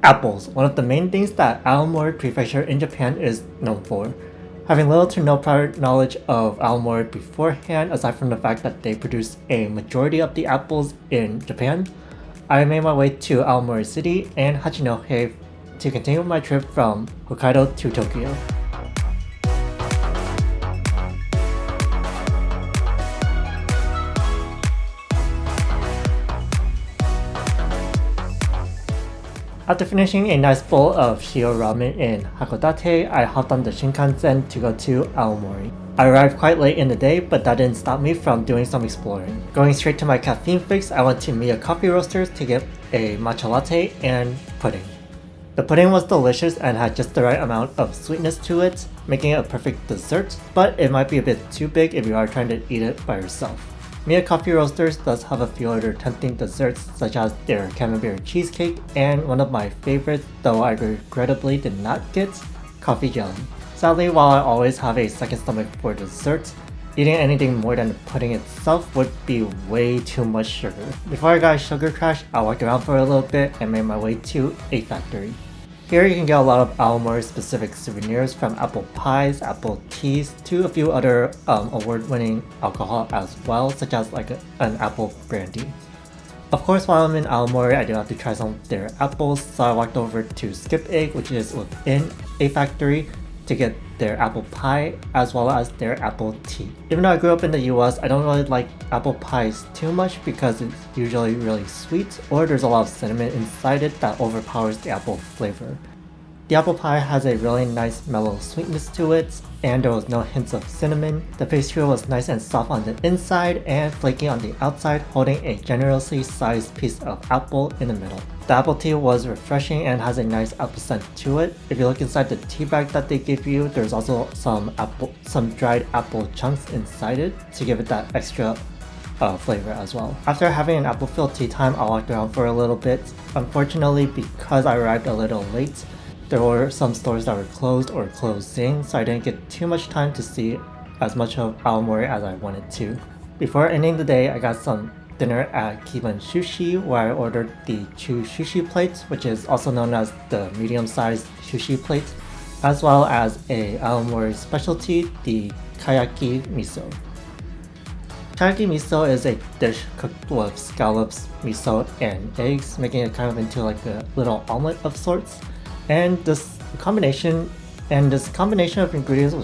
Apples, one of the main things that Aomori Prefecture in Japan is known for. Having little to no prior knowledge of Aomori beforehand, aside from the fact that they produce a majority of the apples in Japan, I made my way to Aomori City and Hachinohe to continue my trip from Hokkaido to Tokyo. After finishing a nice bowl of shio ramen in Hakodate, I hopped on the Shinkansen to go to Aomori. I arrived quite late in the day, but that didn't stop me from doing some exploring. Going straight to my caffeine fix, I went to Miya Coffee Roasters to get a matcha latte and pudding. The pudding was delicious and had just the right amount of sweetness to it, making it a perfect dessert, but it might be a bit too big if you are trying to eat it by yourself. Miya Coffee Roasters does have a few other tempting desserts such as their camembert cheesecake and one of my favorites, though I regrettably did not get, coffee jelly. Sadly, while I always have a second stomach for desserts, eating anything more than the pudding itself would be way too much sugar. Before I got a sugar crash, I walked around for a little bit and made my way to a factory. Here you can get a lot of Aomori specific souvenirs from apple pies, apple teas, to a few other award-winning alcohol as well, such as like an apple brandy. Of course, while I'm in Aomori, I do have to try some of their apples, so I walked over to Skip Egg, which is within a factory, to get their apple pie as well as their apple tea. Even though I grew up in the US, I don't really like apple pies too much because it's usually really sweet or there's a lot of cinnamon inside it that overpowers the apple flavor. The apple pie has a really nice mellow sweetness to it, and there was no hints of cinnamon. The pastry was nice and soft on the inside and flaky on the outside, holding a generously sized piece of apple in the middle. The apple tea was refreshing and has a nice apple scent to it. If you look inside the tea bag that they give you, there's also some dried apple chunks inside it to give it that extra flavor as well. After having an apple-filled tea time, I walked around for a little bit. Unfortunately, because I arrived a little late, there were some stores that were closed or closing, so I didn't get too much time to see as much of Aomori as I wanted to. Before ending the day, I got some dinner at Kiban Sushi, where I ordered the Chu Sushi plate, which is also known as the medium-sized sushi plate, as well as a Aomori specialty, the Kayaki Miso. Kayaki Miso is a dish cooked with scallops, miso, and eggs, making it kind of into like a little omelet of sorts. And this combination of ingredients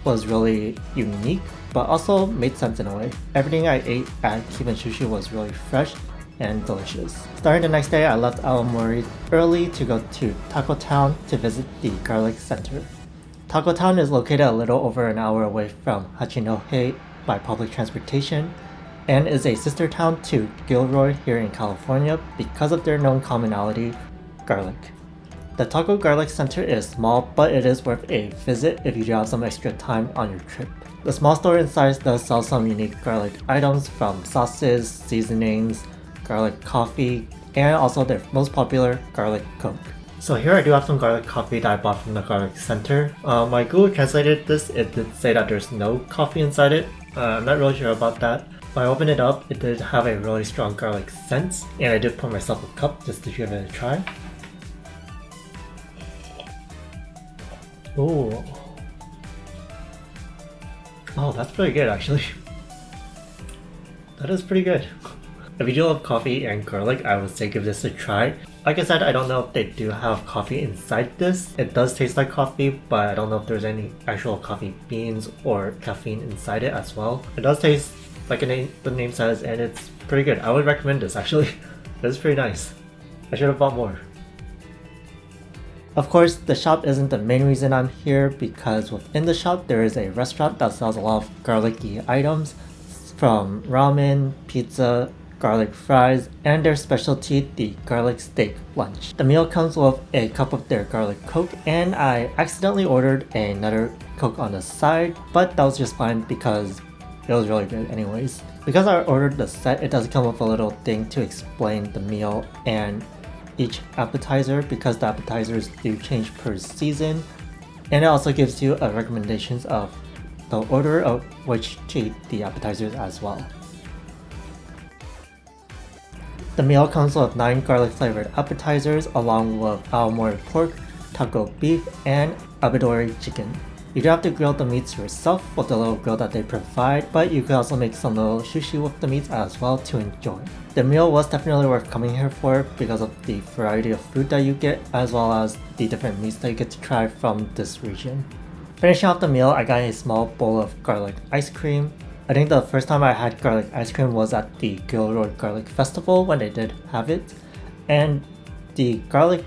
was really unique, but also made sense in a way. Everything I ate at Kiban Sushi was really fresh and delicious. Starting the next day, I left Aomori early to go to Takko Town to visit the garlic center. Takko Town is located a little over an hour away from Hachinohe by public transportation and is a sister town to Gilroy here in California because of their known commonality, garlic. The Takko Garlic Center is small, but it is worth a visit if you do have some extra time on your trip. The small store inside does sell some unique garlic items from sauces, seasonings, garlic coffee, and also their most popular garlic coke. So here I do have some garlic coffee that I bought from the garlic center. My Google translated this, it did say that there's no coffee inside it. I'm not really sure about that. When I opened it up, it did have a really strong garlic scent, and I did pour myself a cup just to give it a try. Oh, that's pretty good actually. That is pretty good. If you do love coffee and garlic, I would say give this a try. Like I said, I don't know if they do have coffee inside this. It does taste like coffee, but I don't know if there's any actual coffee beans or caffeine inside it as well. It does taste like the name says, and it's pretty good. I would recommend this actually. This is pretty nice. I should have bought more. Of course, the shop isn't the main reason I'm here, because within the shop there is a restaurant that sells a lot of garlicky items, from ramen, pizza, garlic fries, and their specialty, the garlic steak lunch. The meal comes with a cup of their garlic coke, and I accidentally ordered another coke on the side, but that was just fine because it was really good anyways. Because I ordered the set, it does come with a little thing to explain the meal and each appetizer, because the appetizers do change per season, and it also gives you recommendations of the order of which to eat the appetizers as well. The meal comes with 9 garlic flavored appetizers along with Aomori pork, Takko beef, and Abidori chicken. You don't have to grill the meats yourself with the little grill that they provide, but you can also make some little sushi with the meats as well to enjoy. The meal was definitely worth coming here for because of the variety of food that you get as well as the different meats that you get to try from this region. Finishing off the meal, I got a small bowl of garlic ice cream. I think the first time I had garlic ice cream was at the Gilroy Garlic Festival when they did have it, and the garlicky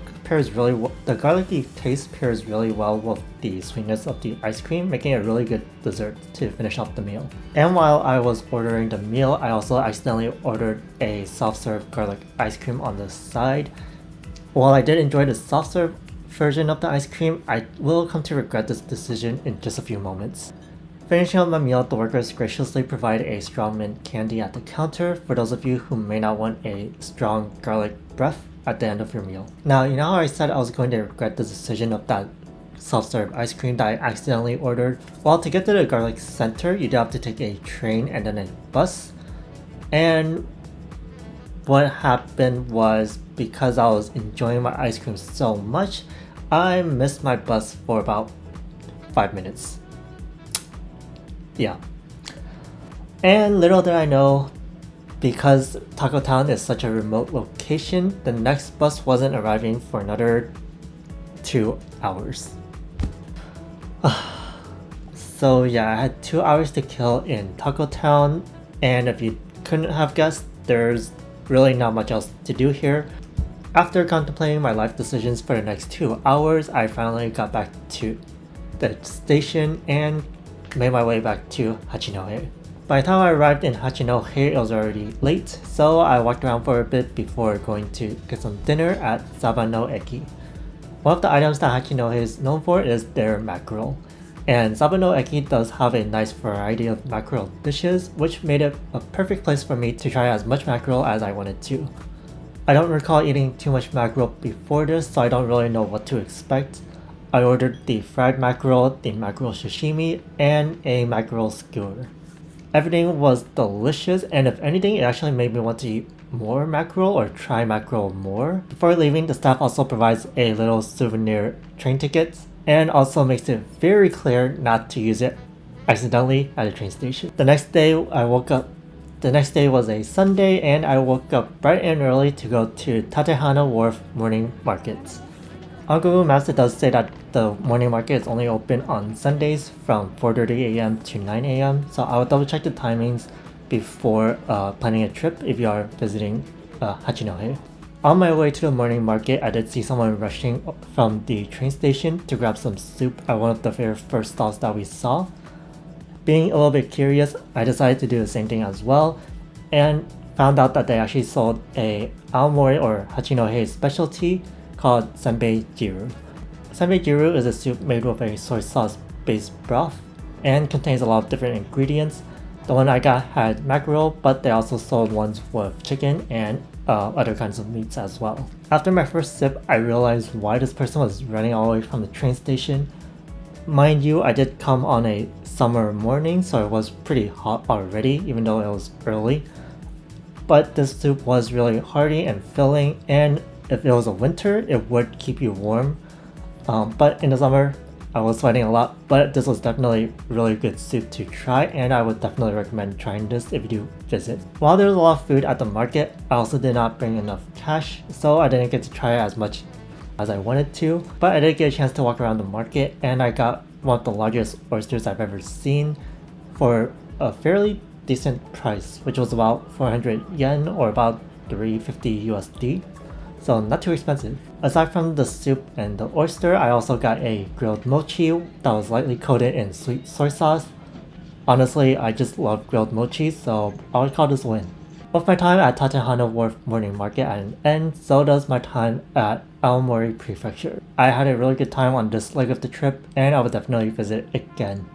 taste pairs really well with the sweetness of the ice cream, making a really good dessert to finish off the meal. And while I was ordering the meal, I also accidentally ordered a soft-serve garlic ice cream on the side. While I did enjoy the soft-serve version of the ice cream, I will come to regret this decision in just a few moments. Finishing up my meal, the workers graciously provided a strong mint candy at the counter for those of you who may not want a strong garlic breath at the end of your meal. Now, you know how I said I was going to regret the decision of that self-serve ice cream that I accidentally ordered? Well, to get to the garlic center, you do have to take a train and then a bus. And what happened was, because I was enjoying my ice cream so much, I missed my bus for about 5 minutes. Yeah. And little did I know, because Takko Town is such a remote location, the next bus wasn't arriving for another 2 hours. So yeah, I had 2 hours to kill in Takko Town, and if you couldn't have guessed, there's really not much else to do here. After contemplating my life decisions for the next 2 hours, I finally got back to the station and made my way back to Hachinohe. By the time I arrived in Hachinohe, it was already late, so I walked around for a bit before going to get some dinner at Sabano Eki. One of the items that Hachinohe is known for is their mackerel, and Sabano Eki does have a nice variety of mackerel dishes, which made it a perfect place for me to try as much mackerel as I wanted to. I don't recall eating too much mackerel before this, so I don't really know what to expect. I ordered the fried mackerel, the mackerel sashimi, and a mackerel skewer. Everything was delicious, and if anything, it actually made me want to eat more mackerel or try mackerel more. Before leaving, the staff also provides a little souvenir train ticket and also makes it very clear not to use it accidentally at a train station. The next day was a Sunday, and I woke up bright and early to go to Tatehana Wharf morning market. On Google Maps, it does say that the morning market is only open on Sundays from 4:30 a.m. to 9 a.m. So I will double check the timings before planning a trip if you are visiting Hachinohe. On my way to the morning market, I did see someone rushing from the train station to grab some soup at one of the very first stalls that we saw. Being a little bit curious, I decided to do the same thing as well, and found out that they actually sold a Aomori or Hachinohe specialty called senbei jiru. Senbei jiru is a soup made with a soy sauce based broth and contains a lot of different ingredients. The one I got had mackerel, but they also sold ones with chicken and other kinds of meats as well. After my first sip, I realized why this person was running all the way from the train station. Mind you, I did come on a summer morning, so it was pretty hot already, even though it was early. But this soup was really hearty and filling, and if it was a winter, it would keep you warm. But in the summer, I was sweating a lot, but this was definitely really good soup to try, and I would definitely recommend trying this if you do visit. While there was a lot of food at the market, I also did not bring enough cash, so I didn't get to try as much as I wanted to, but I did get a chance to walk around the market, and I got one of the largest oysters I've ever seen for a fairly decent price, which was about 400 yen or about 350 USD. So not too expensive. Aside from the soup and the oyster, I also got a grilled mochi that was lightly coated in sweet soy sauce. Honestly, I just love grilled mochi, so I would call this a win. With my time at Tatehana Wharf Morning Market at an end, so does my time at Aomori Prefecture. I had a really good time on this leg of the trip, and I would definitely visit again.